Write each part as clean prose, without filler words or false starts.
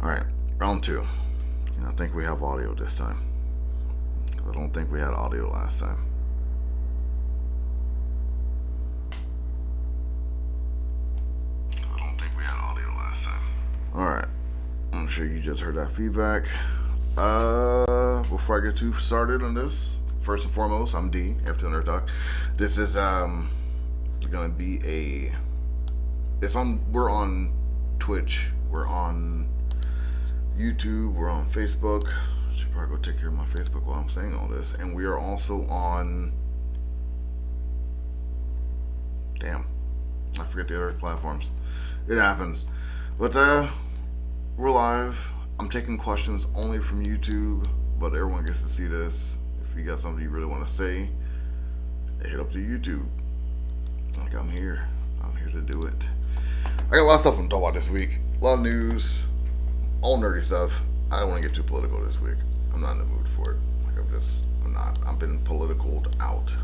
Alright, round two. I think we have audio this time. I don't think we had audio last time. Alright, I'm sure you just heard that feedback. Before I get too started on this, first and foremost, I'm D, FT Nerd Talk. This is gonna be we're on Twitch, we're on YouTube, we're on Facebook. Should probably go take care of my Facebook while I'm saying all this. And we are also on, damn, I forget the other platforms. It happens. But we're live. I'm taking questions only from YouTube, but everyone gets to see this. If you got something you really want to say, hit up to YouTube. Like, I'm here to do it. I got a lot of stuff to talk about this week. A lot of news, all nerdy stuff. I don't want to get too political this week. I'm not in the mood for it. I'm not. I've been political out.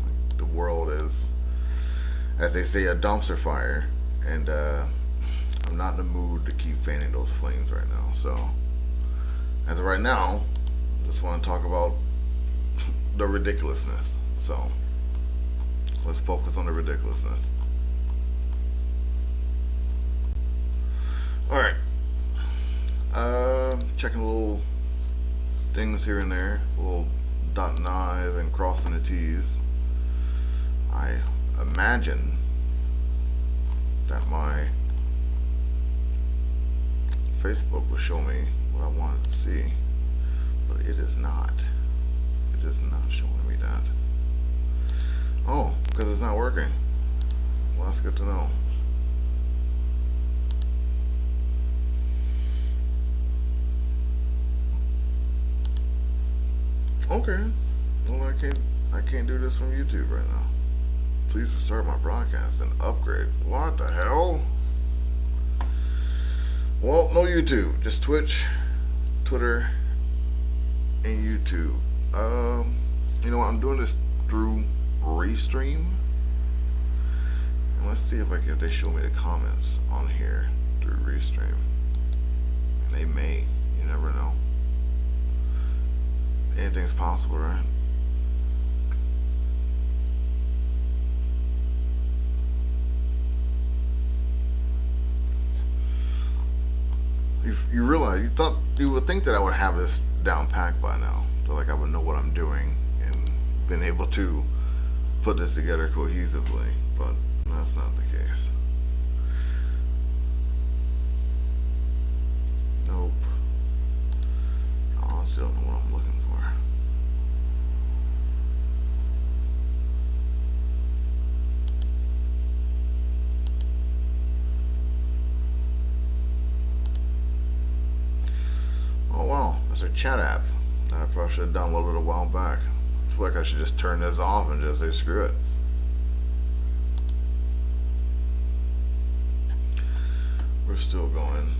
Like, the world is, as they say, a dumpster fire, and I'm not in the mood to keep fanning those flames right now. So, as of right now, just want to talk about the ridiculousness. So, let's focus on the ridiculousness. Alright. Checking little things here and there. Little dotting I's and crossing the T's. I imagine that my Facebook will show me what I wanted to see, but it is not. It is not showing me that. Oh, because it's not working. Well, that's good to know. Okay. Well, I can't do this from YouTube right now. Please restart my broadcast and upgrade. What the hell? Well, no YouTube, just Twitch, Twitter, and YouTube. You know what? I'm doing this through Restream. And let's see if they show me the comments on here through Restream. And they may. You never know. Anything's possible, right? You realize, you would think that I would have this down packed by now. So like I would know what I'm doing and been able to put this together cohesively, but that's not the case. Nope. I honestly don't know what I'm looking for. Oh wow, that's a chat app that I probably should have downloaded a while back. I feel like I should just turn this off and just say screw it. We're still going.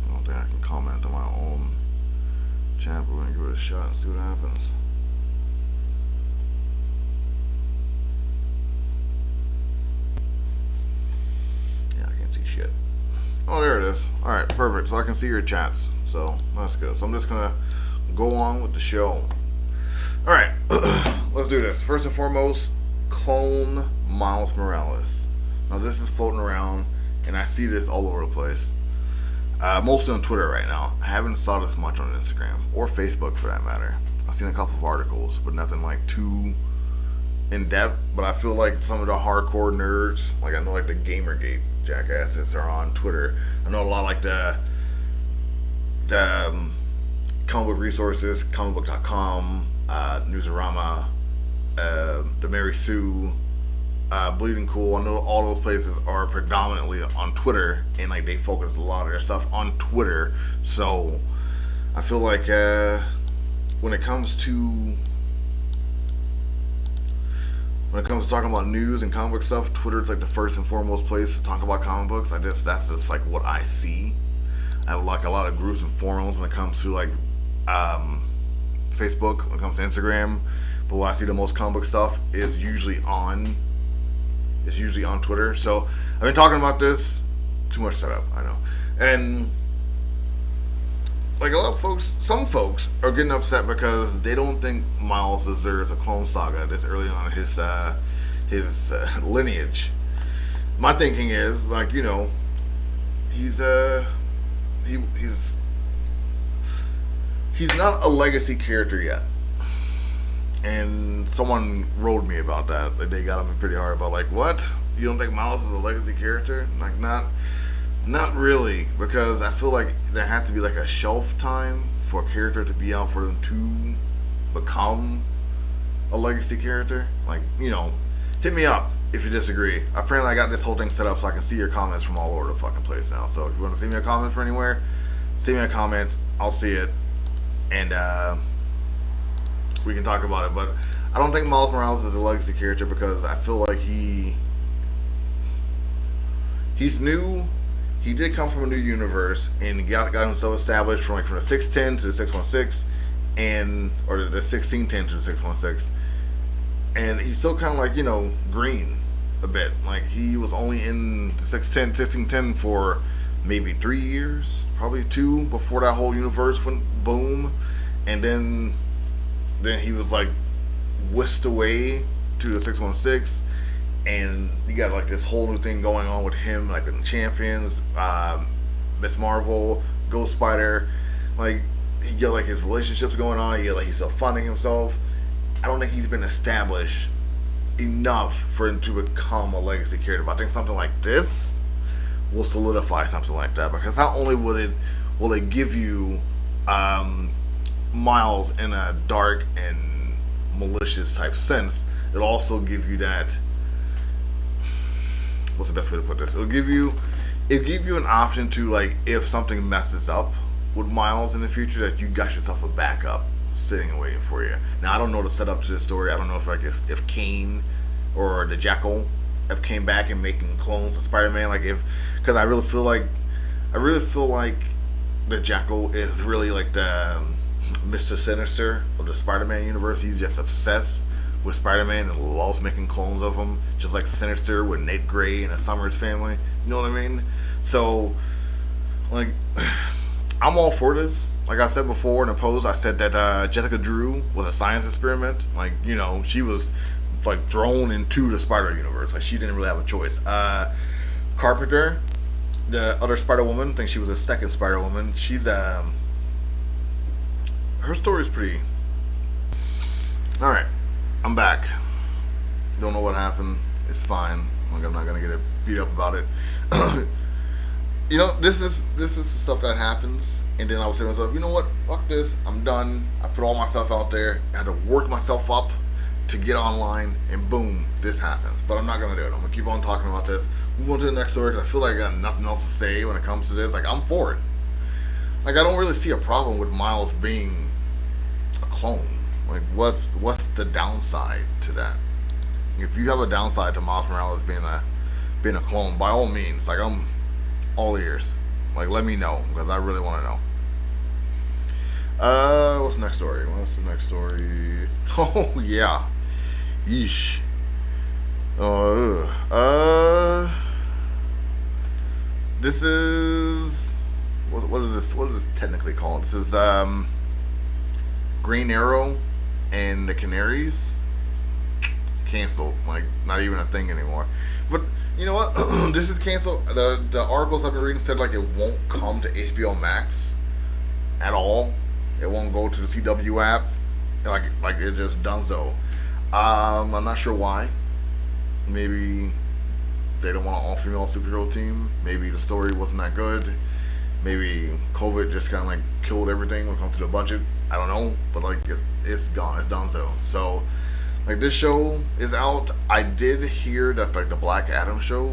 I don't think I can comment on my own chat, but we're gonna give it a shot and see what happens. Shit. Oh, there it is. Alright, perfect. So I can see your chats. So that's good. So I'm just gonna go on with the show. Alright, let's do this. First and foremost, clone Miles Morales. Now this is floating around and I see this all over the place. Mostly on Twitter right now. I haven't saw this much on Instagram or Facebook for that matter. I've seen a couple of articles, but nothing like too in depth. But I feel like some of the hardcore nerds, like I know like the Gamergate jackasses are on Twitter. I know a lot like the comic book resources, comicbook.com, Newsarama, the Mary Sue, Bleeding Cool. I know all those places are predominantly on Twitter, and like they focus a lot of their stuff on Twitter. So I feel like when it comes to talking about news and comic book stuff, Twitter's like the first and foremost place to talk about comic books. That's just like what I see. I have like a lot of groups and forums when it comes to like Facebook, when it comes to Instagram. But what I see the most comic book stuff is usually on is usually on Twitter. So I've been talking about this. Too much setup, I know. And like a lot of folks, some folks are getting upset because they don't think Miles deserves a Clone Saga this early on in his lineage. My thinking is like, you know, he's he's not a legacy character yet. And someone wrote me about that. Like, they got on me pretty hard about like, what? You don't think Miles is a legacy character? Like, not really, because I feel like there has to be like a shelf time for a character to be out for them to become a legacy character. Like, you know, hit me up if you disagree. Apparently I got this whole thing set up so I can see your comments from all over the fucking place now. So if you want to see me a comment from anywhere, send me a comment. I'll see it. And we can talk about it. But I don't think Miles Morales is a legacy character because I feel like he's new. He did come from a new universe and got himself established from the 610 to the 616, or the 1610 to the 616, and he's still kind of like, you know, green a bit. Like, he was only in the 1610 for maybe 3 years, probably 2, before that whole universe went boom, and then he was like whisked away to the 616. And you got like this whole new thing going on with him, like in Champions, Miss Marvel, Ghost Spider. Like, he got like his relationships going on. He's still funding himself. I don't think he's been established enough for him to become a legacy character. But I think something like this will solidify something like that, because not only will it give you Miles in a dark and malicious type sense, it'll also give you that. What's the best way to put this? It'll give you an option to, like, if something messes up with Miles in the future, that you got yourself a backup sitting and waiting for you. Now, I don't know the setup to this story. I don't know if Kane or the Jackal have came back and making clones of Spider-Man. Like, because I really feel like the Jackal is really like the Mr. Sinister of the Spider-Man universe. He's just obsessed with Spider-Man and loves making clones of him, just like Sinister with Nate Gray and the Summers family. You know what I mean? So, like, I'm all for this. Like I said before in a post, I said that Jessica Drew was a science experiment. Like, you know, she was like thrown into the Spider universe. Like, she didn't really have a choice. Carpenter, the other Spider Woman, I think she was the second Spider Woman. She's her story is pretty. All right. I'm back. Don't know what happened. It's fine. Like, I'm not gonna get beat up about it. You know, this is the stuff that happens, and then I was saying to myself, you know what? Fuck this. I'm done. I put all myself out there. I had to work myself up to get online, and boom, this happens. But I'm not gonna do it. I'm gonna keep on talking about this. Move on to the next story because I feel like I got nothing else to say when it comes to this. Like, I'm for it. Like, I don't really see a problem with Miles being a clone. Like, what's the downside to that? If you have a downside to Miles Morales being a clone, by all means, like, I'm all ears. Like, let me know, because I really want to know. What's the next story? Oh yeah, yeesh. This is what is this? What is this technically called? This is Green Arrow and the Canaries canceled. Like, not even a thing anymore. But you know what? This is canceled. The articles I've been reading said like it won't come to HBO Max at all. It won't go to the CW app. Like it just done so. I'm not sure why. Maybe they don't want an all-female superhero team. Maybe the story wasn't that good. Maybe COVID just kind of like killed everything when it comes to the budget. I don't know, but like it's gone. It's done so. So like, this show is out. I did hear that like the Black Adam show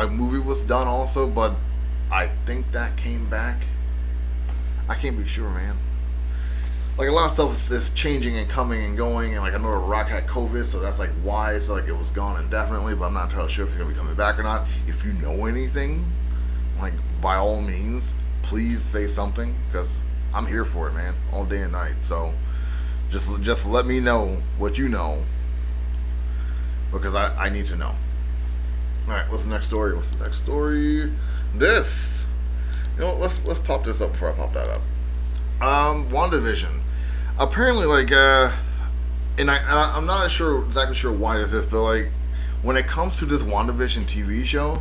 movie was done also, but I think that came back. I can't be sure, man. Like, a lot of stuff is changing and coming and going, and like, I know The Rock had COVID, so that's like why it's like it was gone indefinitely, but I'm not entirely sure if it's gonna be coming back or not. If you know anything, like, by all means, please say something, because I'm here for it, man, all day and night. So just let me know what you know, because I need to know. All right, what's the next story? What's the next story? This. You know, let's pop this up before I pop that up. WandaVision. Apparently, like, I'm not exactly sure why this is, but like, when it comes to this WandaVision TV show,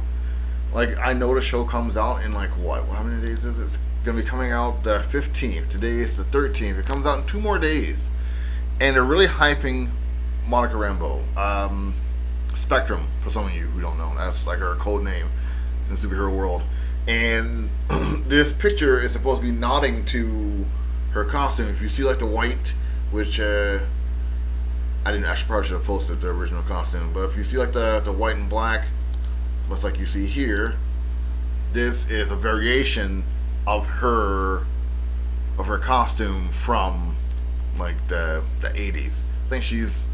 like, I know the show comes out in like what? How many days is it? It's gonna be coming out the 15th. Today is the 13th. It comes out in 2 more days, and they're really hyping Monica Rambeau. Spectrum, for some of you who don't know, that's like her code name in the superhero world. And this picture is supposed to be nodding to her costume. If you see like the white, which I didn't actually probably should have posted the original costume, but if you see like the white and black, much like you see here, this is a variation of her costume from like the 80s. I think she's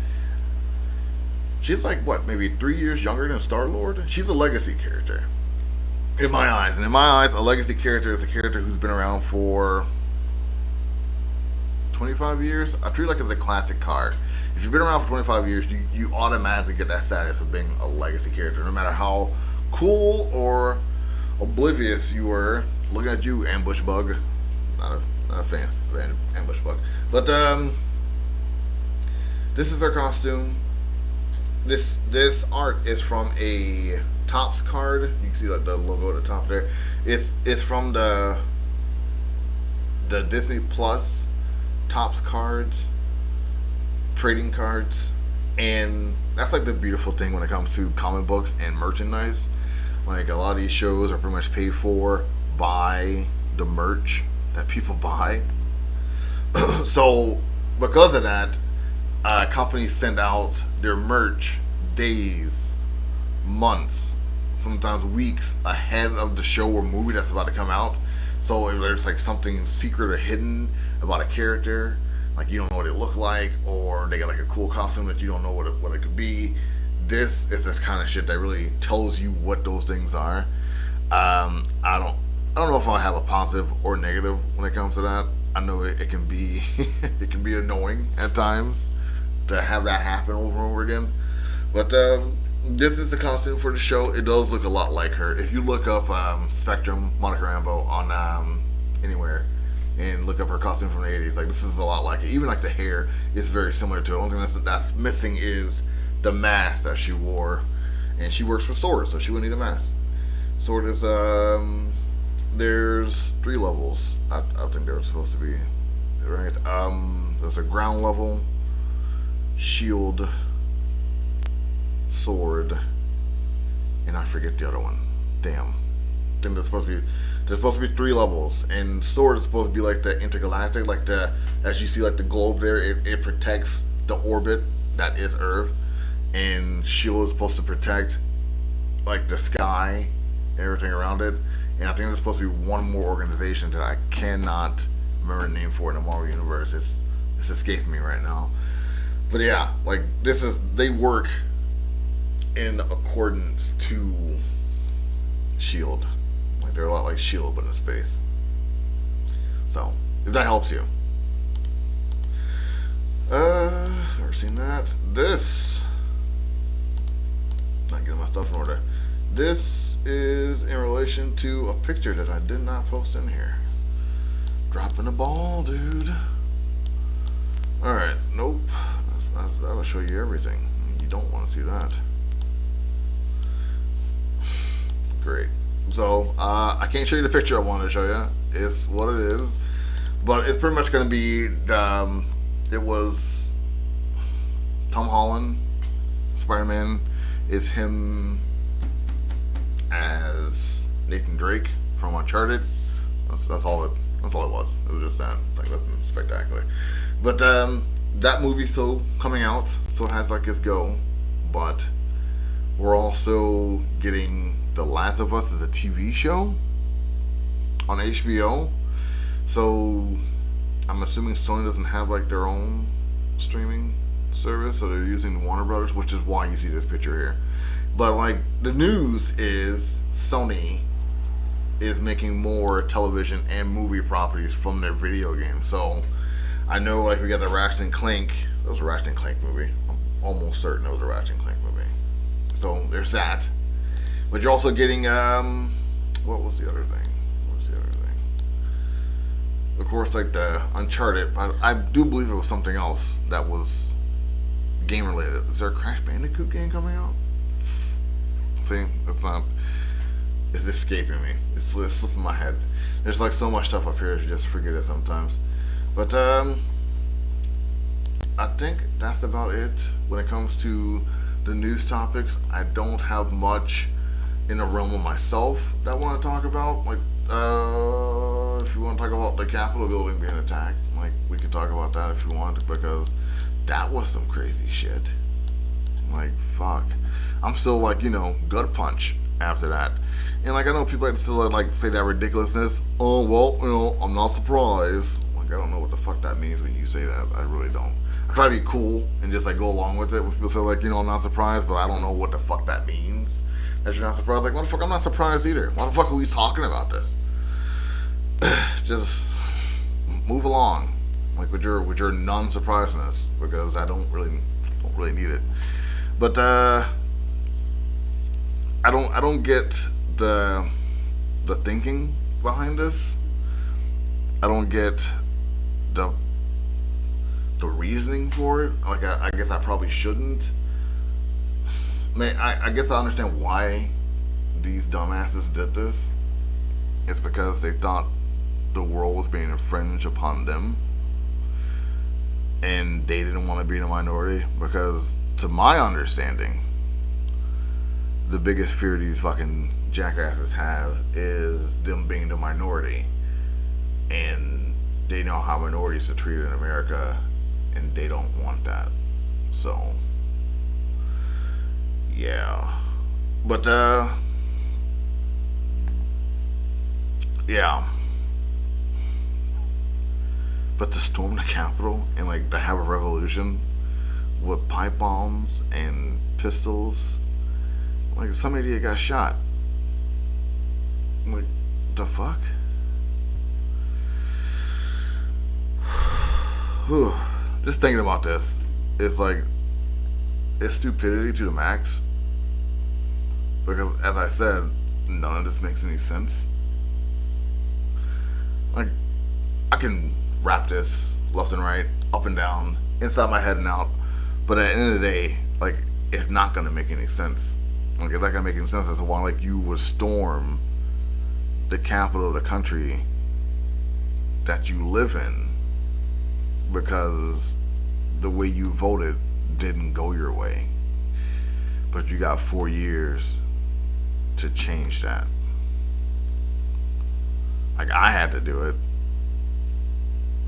like what, maybe 3 years younger than Star-Lord. She's a legacy character in my eyes, and in my eyes, a legacy character is a character who's been around for 25 years. I treat it like it's a classic card. If you've been around for 25 years, you automatically get that status of being a legacy character, no matter how cool or oblivious you were. Looking at you, Ambush Bug. Not a fan of Ambush Bug, but this is their costume. This art is from a Topps card. You can see like the logo at the top there. It's from the Disney Plus Topps cards, trading cards, and that's like the beautiful thing when it comes to comic books and merchandise. Like, a lot of these shows are pretty much paid for by the merch that people buy. So because of that, companies send out their merch days, months, sometimes weeks ahead of the show or movie that's about to come out. So if there's like something secret or hidden about a character, like you don't know what it looked like, or they got like a cool costume that you don't know what it could be, this is the kind of shit that really tells you what those things are. I don't know if I'll have a positive or negative when it comes to that. I know it can be it can be annoying at times to have that happen over and over again. But this is the costume for the show. It does look a lot like her. If you look up Spectrum, Monica Rambeau on anywhere, and look up her costume from the 80s, like, this is a lot like it. Even like the hair is very similar to it. The only thing that's missing is the mask that she wore. And she works for S.W.O.R.D., so she wouldn't need a mask. S.W.O.R.D. is there's 3 levels. I think there was supposed to be, right? There's a ground level, shield, sword, and I forget the other one. Damn. I think there's supposed to be 3 levels, and sword is supposed to be like the intergalactic, like the, as you see like the globe there, it protects the orbit that is Earth, and shield is supposed to protect like the sky and everything around it. And I think there's supposed to be one more organization that I cannot remember the name for in the Marvel universe. It's escaping me right now. But yeah, like, they work in accordance to Shield. Like, they're a lot like Shield, but in space. So, if that helps you. Never seen that. This, not getting my stuff in order. This is in relation to a picture that I did not post in here. Dropping the ball, dude. Alright, nope. That'll show you everything. You don't want to see that. Great. So, I can't show you the picture I wanted to show you. It's what it is. But it's pretty much going to be, it was Tom Holland, Spider-Man, is him as Nathan Drake from Uncharted. That's all it was. It was just that, like, nothing spectacular. But that movie's still coming out, still has like its go. But we're also getting The Last of Us as a TV show on HBO. So I'm assuming Sony doesn't have like their own streaming service, so they're using Warner Brothers, which is why you see this picture here. But like, the news is Sony is making more television and movie properties from their video games. So I know, like, we got the Ratchet and Clank. That was a Ratchet and Clank movie. I'm almost certain it was a Ratchet and Clank movie. So there's that. But you're also getting what was the other thing? What was the other thing? Of course, like the Uncharted. I do believe it was something else that was game related. Is there a Crash Bandicoot game coming out? See, it's not. It's escaping me. It's slipping my head. There's like so much stuff up here, you just forget it sometimes. But I think that's about it when it comes to the news topics. I don't have much in the realm of myself that I want to talk about. Like, if you want to talk about the Capitol building being attacked, like we could talk about that if you want, because that was some crazy shit. Like, fuck. I'm still like, gut punch after that. And like I know people like to still like say that ridiculousness. Oh well, I'm not surprised. Like I don't know what the fuck that means when you say that. I really don't. I try to be cool and just like go along with it. When people say like, I'm not surprised, but I don't know what the fuck that means. That you're not surprised. Like, motherfucker, I'm not surprised either. Why the fuck are we talking about this? Just move along, like with your non-surprisedness, because I don't really need it. But I don't get the thinking behind this. I don't get the reasoning for it. Like I guess I probably shouldn't. I guess I understand why these dumbasses did this. It's because they thought the world was being infringed upon them, and they didn't want to be in a minority. Because, to my understanding, the biggest fear these fucking jackasses have is them being the minority, and they know how minorities are treated in America, and they don't want that. So, yeah. But yeah. But to storm the Capitol and like to have a revolution with pipe bombs and pistols, like some idiot got shot. Like, the fuck? Just thinking about this, it's like, it's stupidity to the max. Because, as I said, none of this makes any sense. Like, I can wrap this left and right, up and down, inside my head and out, but at the end of the day, like, it's not gonna make any sense. Like, it's not gonna make any sense as to why, like, you would storm the capital of the country that you live in because the way you voted didn't go your way. But you got 4 years to change that. Like, I had to do it.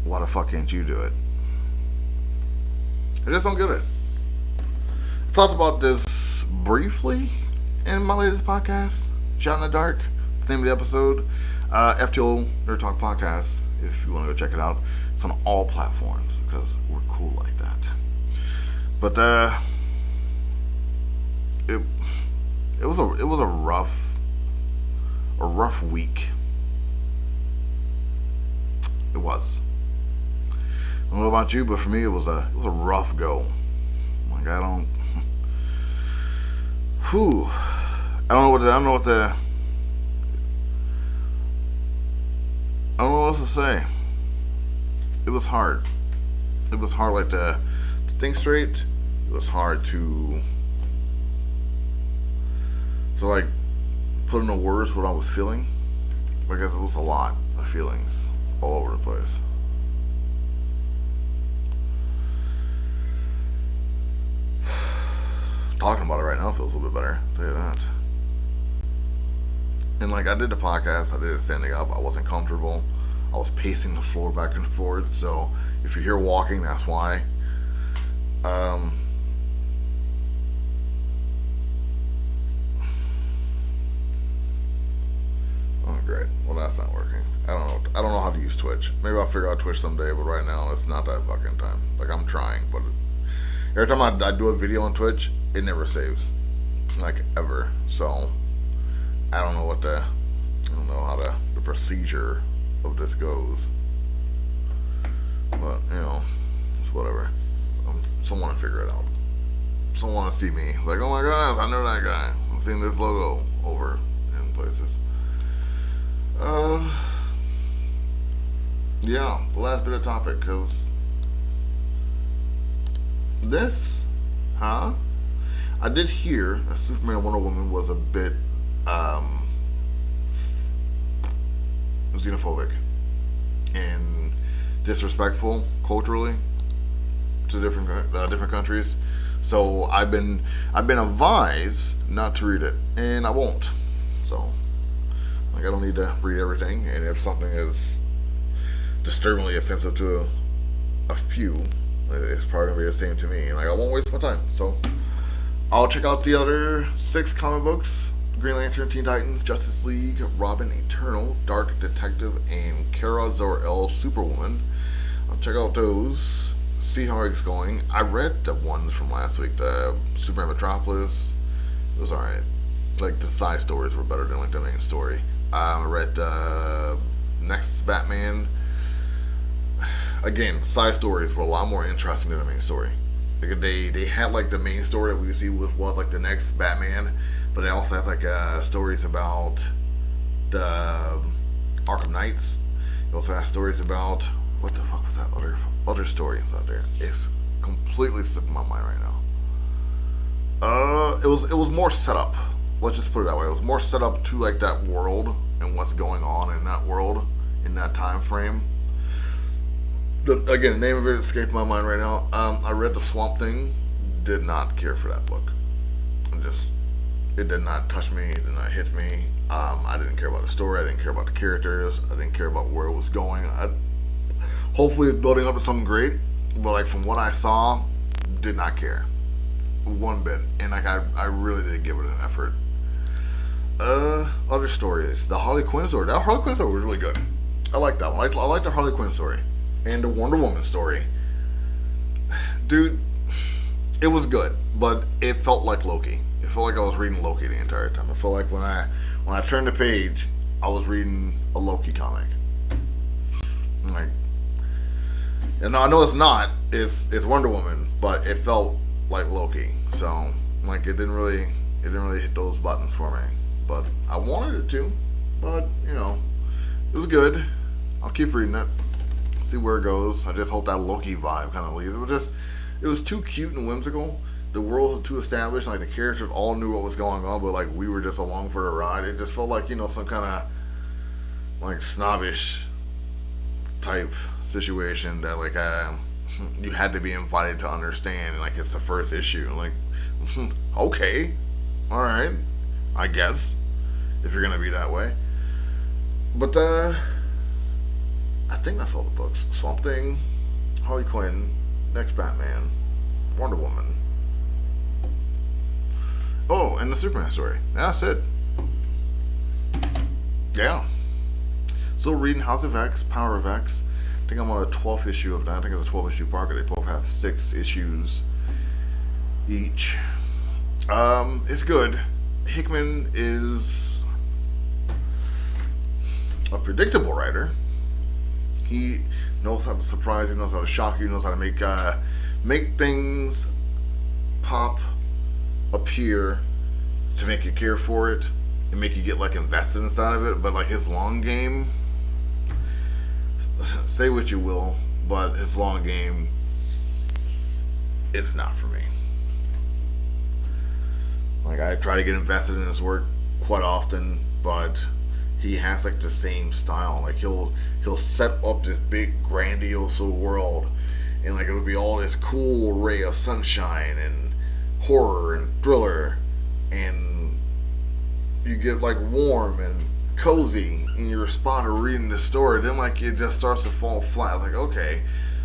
Why the fuck can't you do it? I just don't get it. I talked about this briefly in my latest podcast, Shot in the Dark. The name of the episode, FTO Nerd Talk Podcast. If you want to go check it out, it's on all platforms because we're cool like that. But it was a rough week. It was. I don't know about you, but for me, it was a rough go. Like I don't know what else to say. It was hard. It was hard, like to think straight. It was hard to like put into words what I was feeling, because it was a lot of feelings all over the place. Talking about it right now feels a little bit better, I'll tell you that. And like I did the podcast, I did it standing up. I wasn't comfortable. I was pacing the floor back and forth. So if you hear walking, that's why. Oh, great. Well, that's not working. I don't know how to use Twitch. Maybe I'll figure out Twitch someday, but right now it's not that fucking time. Like I'm trying, but every time I do a video on Twitch, it never saves. Like ever. So I don't know how the procedure of this goes. But, it's whatever. Someone to figure it out. Someone to see me. Like, oh my god, I know that guy. seeing this logo over in places. Uh, yeah, the last bit of topic, because this, huh? I did hear that Superman Wonder Woman was a bit xenophobic and disrespectful culturally to different countries. So I've been advised not to read it, and I won't. So like I don't need to read everything, and if something is disturbingly offensive to a few, it's probably gonna be the same to me. Like I won't waste my time. So I'll check out the other 6 comic books: Green Lantern, Teen Titans, Justice League, Robin Eternal, Dark Detective, and Kara Zor-El Superwoman. I'll check out those, see how it's going. I read the ones from last week, the Superman Metropolis. It was alright. Like the side stories were better than like the main story. I read Next Batman. Again, side stories were a lot more interesting than the main story. Like they had like the main story that we see was like the next Batman, but they also had like stories about the Arkham Knights. They also had stories about what the fuck was that other stories out there? It's completely slipping my mind right now. It was more set up. Let's just put it that way. It was more set up to like that world and what's going on in that world in that time frame. Again, the name of it escaped my mind right now. I read The Swamp Thing. Did not care for that book. It did not touch me. It did not hit me. I didn't care about the story. I didn't care about the characters. I didn't care about where it was going. Hopefully it's building up to something great, but like from what I saw, did not care one bit. And like I really didn't give it an effort. Other stories. The Harley Quinn story. That Harley Quinn story was really good. I like that one. I like the Harley Quinn story. And the Wonder Woman story. Dude, it was good, but it felt like Loki. It felt like I was reading Loki the entire time. I felt like when I turned the page, I was reading a Loki comic. Like, and I know it's not. It's Wonder Woman, but it felt like Loki. So like it didn't really hit those buttons for me. But I wanted it to. But you know, it was good. I'll keep reading it. See where it goes. I just hope that Loki vibe kind of leaves. It was too cute and whimsical. The world was too established. Like the characters all knew what was going on, but like we were just along for the ride. It just felt like some kind of like snobbish type situation that like you had to be invited to understand. And like it's the first issue. Like okay, all right, I guess if you're gonna be that way. But I think that's all the books. Swamp Thing, Harley Quinn, Next Batman, Wonder Woman. Oh, and the Superman story. That's it. Yeah. Still reading House of X, Power of X. I think I'm on a 12th issue of that. I think it's a 12 issue park. They both have 6 issues each. It's good. Hickman is a predictable writer. He knows how to surprise you, knows how to shock you, knows how to make things pop, appear, to make you care for it, and make you get like invested inside of it. But like his long game, say what you will, but his long game is not for me. Like I try to get invested in his work quite often, but he has like the same style. Like he'll set up this big grandiose world, and like it'll be all this cool ray of sunshine and horror and thriller, and you get like warm and cozy in your spot of reading the story. Then like it just starts to fall flat. Like okay,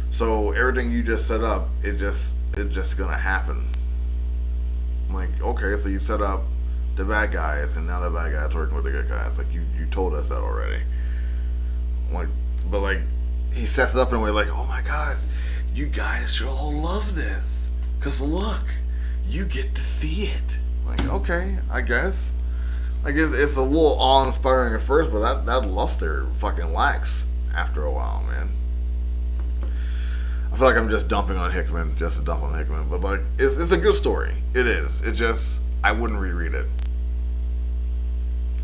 so everything you just set up, it's just gonna happen. Like okay, so you set up the bad guys, and now the bad guys working with the good guys. Like you told us that already. Like, but like he sets it up in a way like, oh my god, you guys should all love this, cause look, you get to see it. Like okay, I guess it's a little awe-inspiring at first, but that luster fucking lacks after a while, man. I feel like I'm just dumping on Hickman, just to dump on Hickman, but like it's a good story. It is. It just I wouldn't reread it.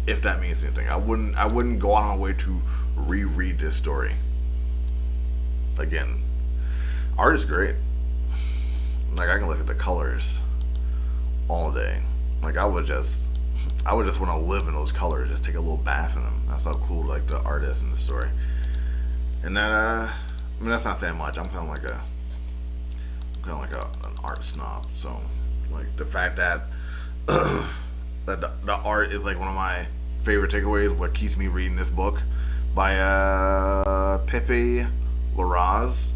if that means anything. I wouldn't go out on my way to reread this story. Again, art is great. Like, I can look at the colors all day. Like, I would just want to live in those colors, just take a little bath in them. That's how cool like the art is in the story. And that I mean, that's not saying much. I'm kind of like an art snob. So like the fact that that the art is like one of my favorite takeaways, what keeps me reading this book by Pepe Larraz.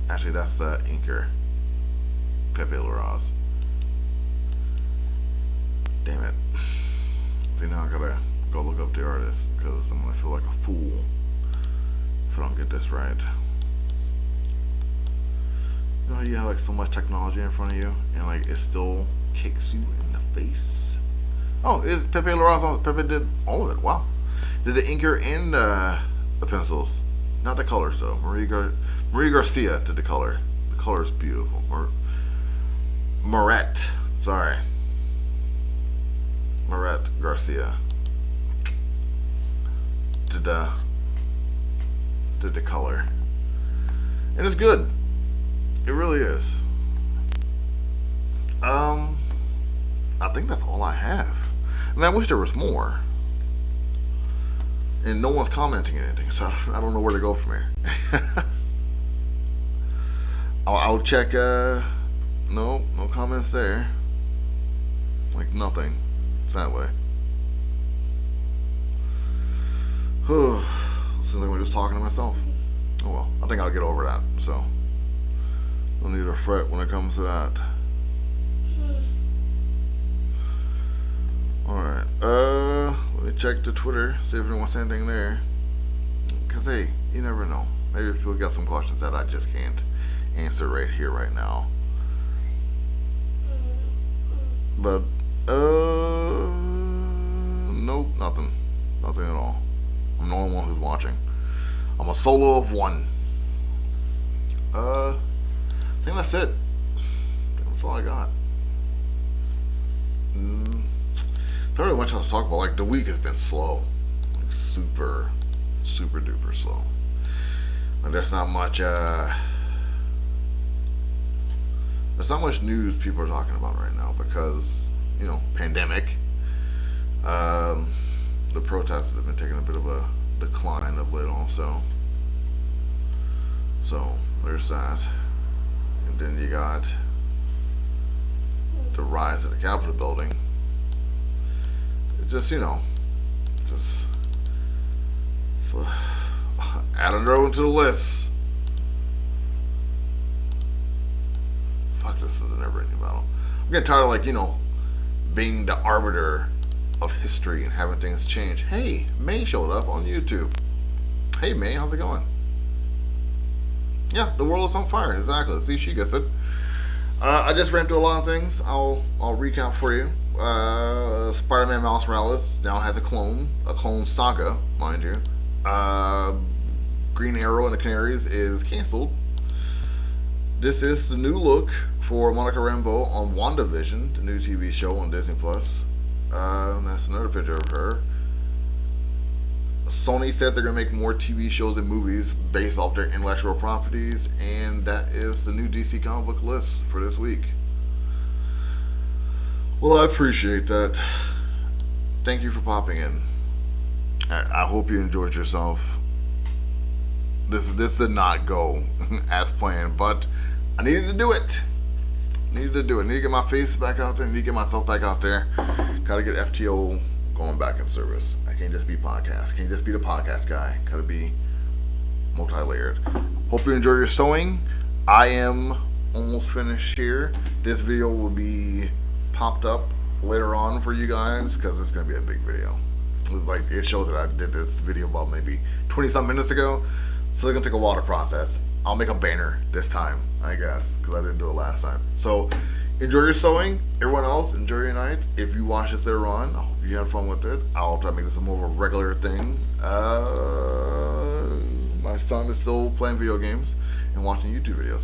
Actually, that's the inker, Pepe Larraz. Damn it. See, now I gotta go look up the artist because I'm gonna feel like a fool if I don't get this right. You know how you have like so much technology in front of you and like it still kicks you in the face? Oh, it's Pepe Larraz. Pepe did all of it. Wow. Did the inker and the pencils. Not the colors though. Marie Garcia did the color. The color is beautiful. Maret. Sorry. Maret Garcia did the color, and it's good. It really is. I think that's all I have. I mean, I wish there was more, and no one's commenting anything, so I don't know where to go from here. I'll check. No comments there. Like nothing. Sadly. Seems like we're just talking to myself. Oh well, I think I'll get over that, so don't need to fret when it comes to that. Alright, let me check the Twitter, see if anyone wants anything there. Cause hey, you never know. Maybe people got some questions that I just can't answer right here, right now. But nope, nothing at all. I'm the only one who's watching. I'm a solo of one. I think that's it. That's all I got. Not really much else to talk about. Like, the week has been slow, like super duper slow. Like, there's not much news people are talking about right now because, you know, pandemic. The protests have been taking a bit of a decline of late also. So there's that. And then you got the rise of the Capitol building. It's just, you know, just add another one to the list. Fuck, this is a never-ending battle. I'm getting tired of, like, you know, being the arbiter of history and having things change. Hey, May showed up on YouTube. Hey May, how's it going? Yeah, the world is on fire. Exactly. See, she gets it. I just ran through a lot of things. I'll recap for you. Spider-Man Miles Morales now has a clone saga, mind you. Green Arrow and the Canaries is canceled. This is the new look for Monica Rambeau on WandaVision, the new TV show on Disney Plus. That's another picture of her. Sony said they're going to make more TV shows and movies based off their intellectual properties, and that is the new DC comic book list for this week. Well, I appreciate that. Thank you for popping in. I hope you enjoyed yourself. This did not go as planned, but I needed to do it. I need to get my face back out there. I need to get myself back out there. Gotta get FTO going back in service. I can't just be podcast. Can't just be the podcast guy. Gotta be multi-layered. Hope you enjoy your sewing. I am almost finished here. This video will be popped up later on for you guys because it's gonna be a big video. Like, it shows that I did this video about maybe 20-some minutes ago, so it's gonna take a while to process. I'll make a banner this time, I guess, because I didn't do it last time. So enjoy your sewing. Everyone else, enjoy your night. If you watch this later on, I hope you had fun with it. I'll try to make this more of a regular thing. My son is still playing video games and watching YouTube videos.